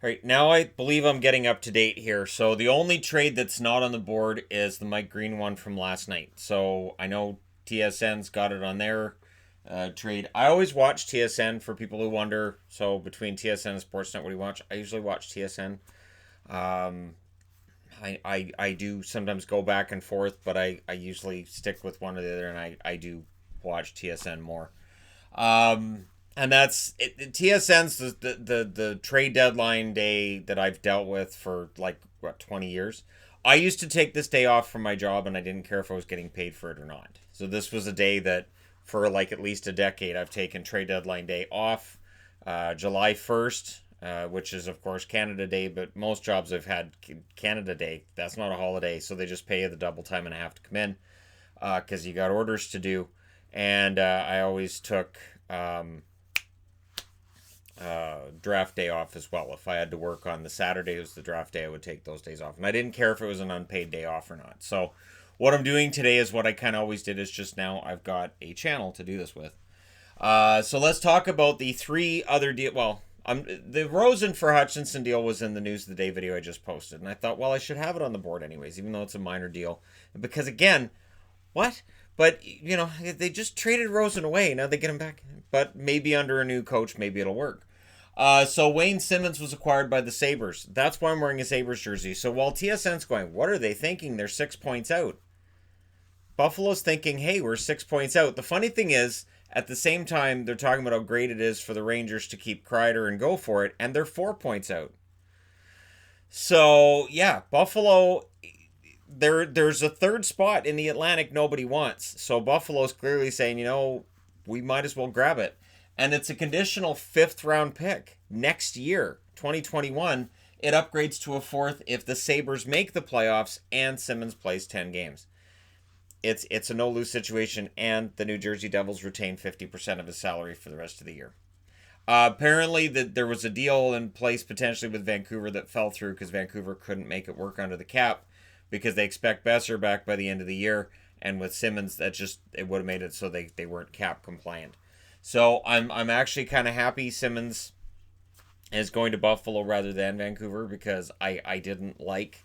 All right, now I believe I'm getting up to date here. So the only trade that's not on the board is the Mike Green one from last night. So I know TSN's got it on their trade. I always watch TSN for people who wonder. So between TSN and Sportsnet, what do you watch? I usually watch TSN. Um, I do sometimes go back and forth, but I usually stick with one or the other, and I do watch TSN more. And that's it. TSN's the trade deadline day that I've dealt with for like what 20 years. I used to take this day off from my job, and I didn't care if I was getting paid for it or not. So this was a day that for like at least a decade I've taken trade deadline day off. July 1st, which is of course Canada Day, but most jobs I've had Canada Day. That's not a holiday, so they just pay you the double time and a half to come in because you got orders to do. And I always took draft day off as well. If I had to work on the Saturday, it was the draft day, I would take those days off. And I didn't care if it was an unpaid day off or not. So what I'm doing today is what I kind of always did, is just now I've got a channel to do this with. So let's talk about the three other deal. Well, the Rosen for Hutchinson deal was in the news of the day video I just posted. And I thought, well, I should have it on the board anyways, even though it's a minor deal. Because again, what? But, you know, they just traded Rosen away. Now they get him back. But maybe under a new coach, maybe it'll work. So Wayne Simmonds was acquired by the Sabres. That's why I'm wearing a Sabres jersey. So while TSN's going, what are they thinking? They're 6 points out. Buffalo's thinking, hey, we're 6 points out. The funny thing is, at the same time, they're talking about how great it is for the Rangers to keep Kreider and go for it, and they're 4 points out. So, yeah, Buffalo, there's a third spot in the Atlantic nobody wants. So Buffalo's clearly saying, you know, we might as well grab it. And it's a conditional fifth round pick next year, 2021. It upgrades to a fourth if the Sabres make the playoffs and Simmonds plays 10 games. It's a no-lose situation, and the New Jersey Devils retain 50% of his salary for the rest of the year. Apparently, there was a deal in place potentially with Vancouver that fell through because Vancouver couldn't make it work under the cap because they expect Besser back by the end of the year, and with Simmonds, it would have made it so they weren't cap compliant. So I'm actually kind of happy Simmonds is going to Buffalo rather than Vancouver because I didn't like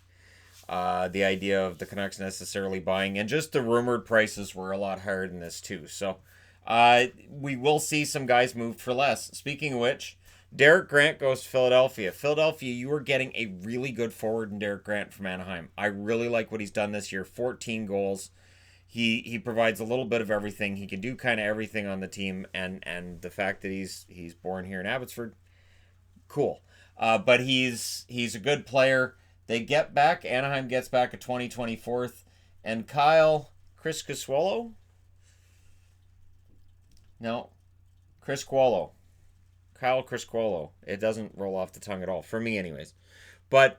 the idea of the Canucks necessarily buying, and just the rumored prices were a lot higher than this too. So we will see some guys moved for less. Speaking of which, Derek Grant goes to Philadelphia. Philadelphia, you are getting a really good forward in Derek Grant from Anaheim. I really like what he's done this year. 14 goals. He provides a little bit of everything. He can do kind of everything on the team, and the fact that he's born here in Abbotsford, cool. But he's a good player. Anaheim gets back a 2024th, and Chris Criscuolo? No, Chris Cuolo. Kyle Criscuolo. It doesn't roll off the tongue at all, for me anyways. But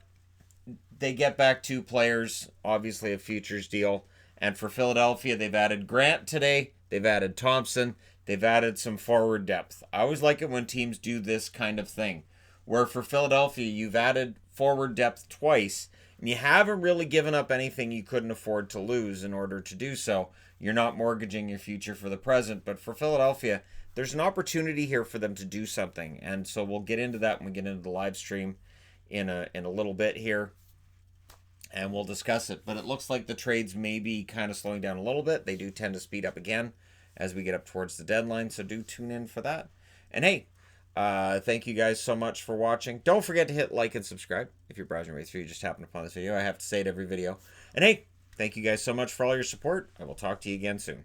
they get back two players, obviously a futures deal. And for Philadelphia, they've added Grant today. They've added Thompson. They've added some forward depth. I always like it when teams do this kind of thing, where for Philadelphia, you've added forward depth twice, and you haven't really given up anything you couldn't afford to lose in order to do so. You're not mortgaging your future for the present. But for Philadelphia, there's an opportunity here for them to do something. And so we'll get into that when we get into the live stream in a little bit here, and we'll discuss it. But it looks like the trades may be kind of slowing down a little bit. They do tend to speed up again as we get up towards the deadline, so do tune in for that. And hey, thank you guys so much for watching. Don't forget to hit like and subscribe if you're browsing your way through. You just happened upon this video. I have to say it every video. And hey, thank you guys so much for all your support. I will talk to you again soon.